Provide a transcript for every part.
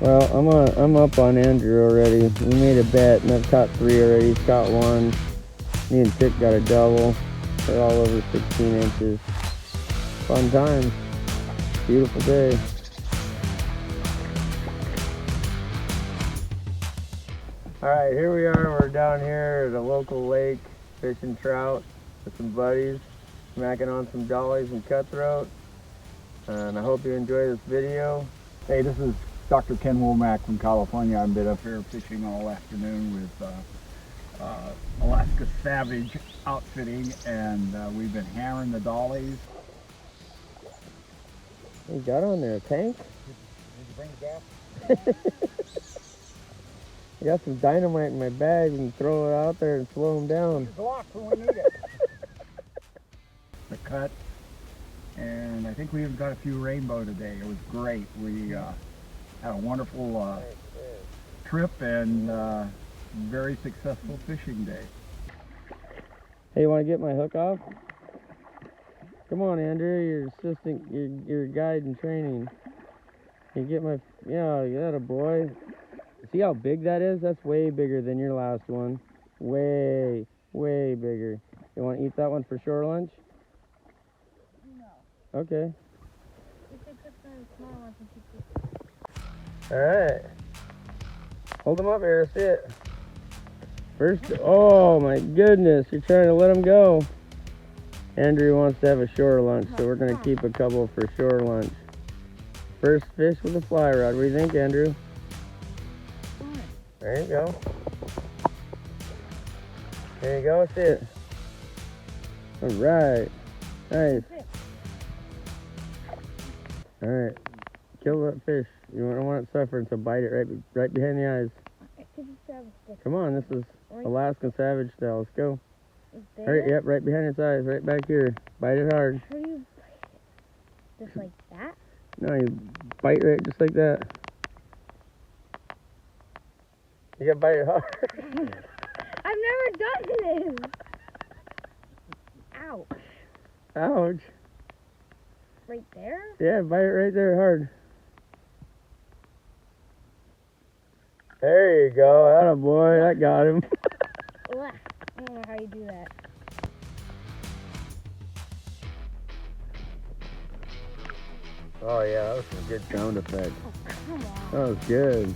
Well, I'm up on Andrew already. We made a bet, and I've caught 3 already. He's caught 1. Me and Chick got a double. They're all over 16 inches. Fun times. Beautiful day. Alright, here we are. We're down here at a local lake fishing trout with some buddies, smacking on some dollies and cutthroat. And I hope you enjoy this video. Hey, this is Dr. Ken Womack from California. I've been up here fishing all afternoon with Alaska Savage Outfitting, and we've been hammering the dollies. What you got on there, a tank? Did you bring gas? I got some dynamite in my bag and throw it out there and slow them down. It's locked when we need it. The cut, and I think we even got a few rainbow today. It was great. We had a wonderful trip and very successful fishing day. Hey, you want to get my hook off? Come on, Andrew, your assistant, your guide in training. You get my, yeah, you got a boy. See how big that is? That's way bigger than your last one. Way, way bigger. You want to eat that one for shore lunch? No. Okay. All right. Hold them up here, see it. First, oh my goodness, you're trying to let him go. Andrew wants to have a shore lunch, so we're gonna keep a couple for shore lunch. First fish with a fly rod. What do you think, Andrew? There you go. There you go, see it. All right, nice. All right, kill that fish. You don't want it suffering, so bite it right behind the eyes. Come on, this is Alaskan Savage style. Let's go. Right, yep, right behind its eyes, right back here. Bite it hard. How do you bite? Just like that? No, you bite right just like that. You gotta bite it hard. I've never done this. Ouch. Ouch. Right there? Yeah, bite it right there hard. There you go. Atta boy, that got him. Ugh, I don't know how you do that. Oh yeah, that was some good sound effect. Oh, come on. That was good.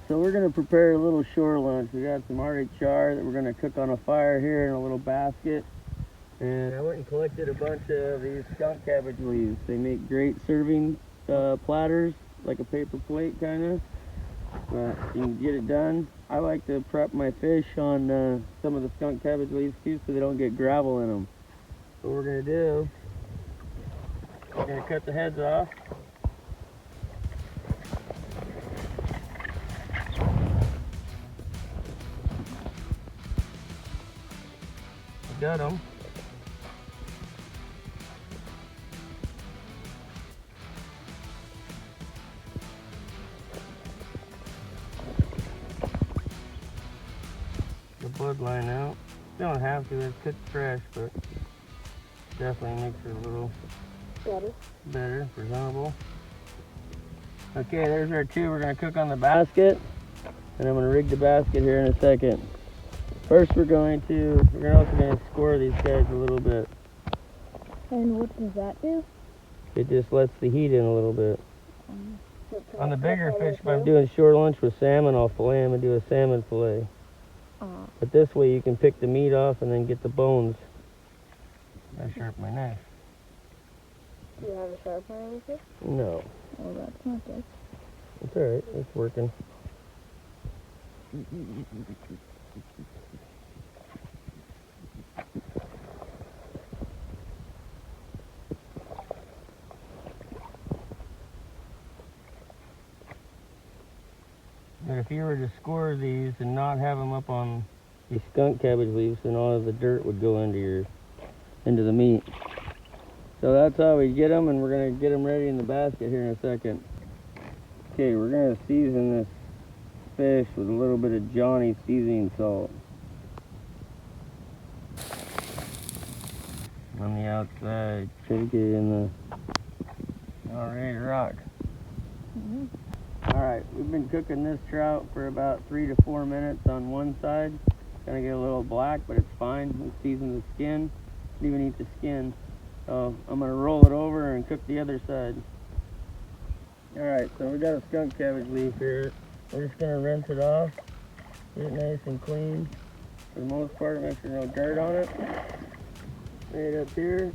So we're gonna prepare a little shore lunch. We got some Arctic char that we're gonna cook on a fire here in a little basket. And I went and collected a bunch of these skunk cabbage leaves. They make great serving platters, like a paper plate kind of. But you can get it done. I like to prep my fish on some of the skunk cabbage leaves too, so they don't get gravel in them. So what we're gonna do, we're gonna cut the heads off. Got them. The bloodline out. You don't have to, it's cooked fresh, but definitely makes it a little better, presentable. Okay, there's our 2 we're gonna cook on the basket, and I'm gonna rig the basket here in a second. First, we're also gonna score these guys a little bit. And what does that do? It just lets the heat in a little bit. On the bigger fish, if I'm doing shore lunch with salmon, I'll fillet them and do a salmon fillet. But this way you can pick the meat off and then get the bones. I sharpen my knife. Do you have a sharpener with it? No. Oh, that's not good. It's alright, it's working. But if you were to score these and not have them up on these skunk cabbage leaves, then all of the dirt would go into the meat. So that's how we get them, and we're gonna get them ready in the basket here in a second. Okay, we're gonna season this fish with a little bit of Johnny seasoning salt. On the outside, shake it in the... Alright, rock. Alright, we've been cooking this trout for about 3 to 4 minutes on one side. Gonna get a little black, but it's fine. We season the skin. Even eat the skin. So I'm gonna roll it over and cook the other side. Alright, so we got a skunk cabbage leaf here. We're just gonna rinse it off. Get it nice and clean. For the most part, make sure no dirt on it. Lay it up here.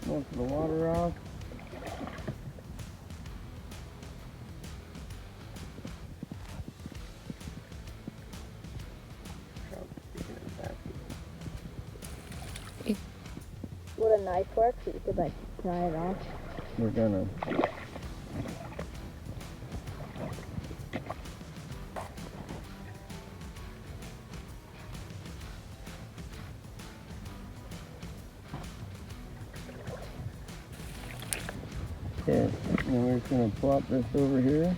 Most of the water off. Would a knife work so you could like pry it off? We're gonna. Okay, now we're just gonna plop this over here.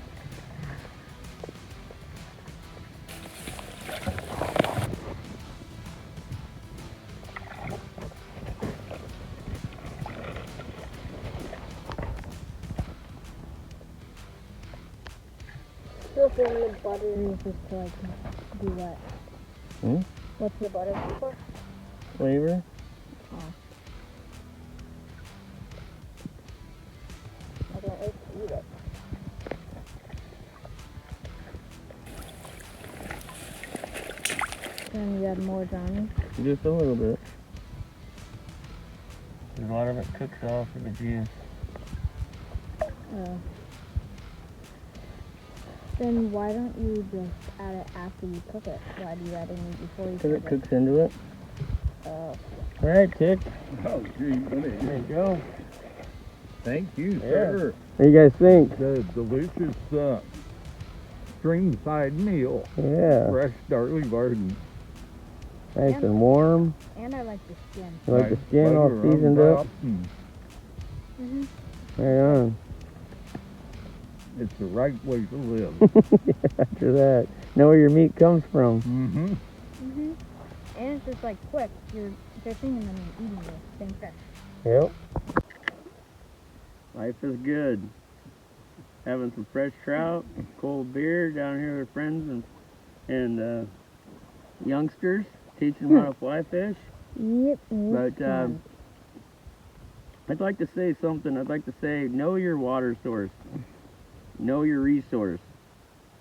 So then the butter is just to like do what? Hmm? What's the butter for? Flavor. Oh. I can't wait to eat it. Then you add more Johnny. Just a little bit. A lot of it cooks off of the juice. Oh. Then why don't you just add it after you cook it? Why do you add it in before you Because cook it cooks into it. Oh. Alright, Tick. Oh, gee, buddy. There you go. Thank you, Yeah. sir. What do you guys think? The delicious stream-side meal. Yeah. Fresh, darkly garden. Nice and warm. And I like the skin. You like the Nice skin all butter on seasoned top, up? and Mm-hmm. Right on. It's the right way to live. After that, know where your meat comes from. Mm-hmm. Mm-hmm. And it's just like quick. You're fishing and then you're eating the same fish. Yep. Life is good. Having some fresh trout, cold beer down here with friends and youngsters, teaching them how to fly fish. Yep. But I'd like to say something. I'd like to say, know your water source. Know your resource.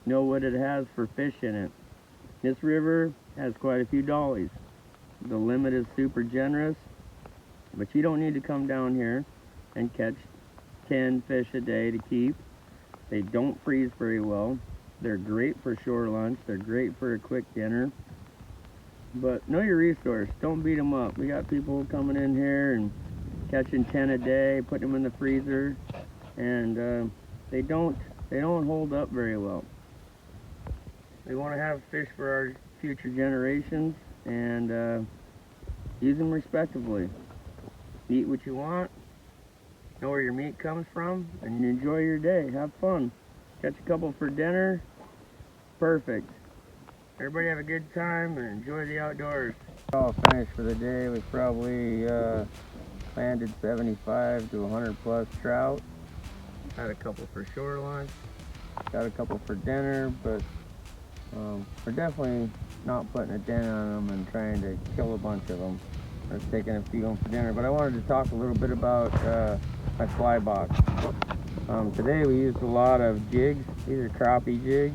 Know what it has for fish in it. This river has quite a few dollies. The limit is super generous, but you don't need to come down here and catch 10 fish a day to keep. They don't freeze very well. They're great for shore lunch. They're great for a quick dinner. But know your resource. Don't beat them up. We got people coming in here and catching 10 a day, putting them in the freezer, and they don't hold up very well. We want to have fish for our future generations and use them respectively. Eat what you want, know where your meat comes from, and you enjoy your day. Have fun. Catch a couple for dinner. Perfect. Everybody have a good time and enjoy the outdoors. All finished for the day. We probably landed 75 to 100 plus trout. Had a couple for shore lunch. Got a couple for dinner, but we're definitely not putting a dent on them and trying to kill a bunch of them. We're taking a few home for dinner. But I wanted to talk a little bit about my fly box. Today we used a lot of jigs. These are crappie jigs.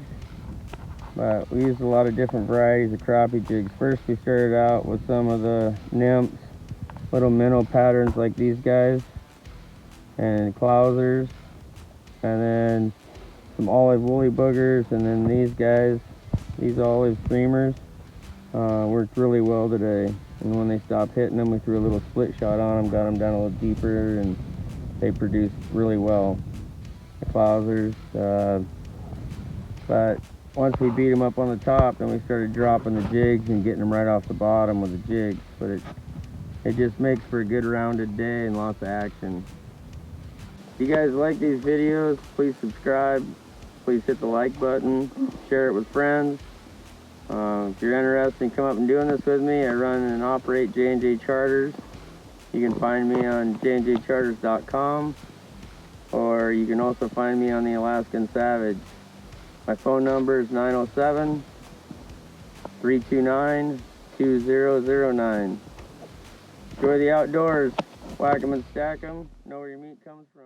But we used a lot of different varieties of crappie jigs. First we started out with some of the nymphs, little minnow patterns like these guys, and clousers, and then some olive woolly boogers, and then these guys, these olive streamers, worked really well today. And when they stopped hitting them, we threw a little split shot on them, got them down a little deeper, and they produced really well. The clousers, but once we beat them up on the top, then we started dropping the jigs and getting them right off the bottom with the jigs. But it just makes for a good rounded day and lots of action. If you guys like these videos, please subscribe. Please hit the like button. Share it with friends. If you're interested in coming up and doing this with me, I run and operate J&J charters. You can find me on jnjcharters.com, or you can also find me on the Alaskan Savage. My phone number is 907-329-2009. Enjoy the outdoors. Whack 'em and stack 'em. Know where your meat comes from.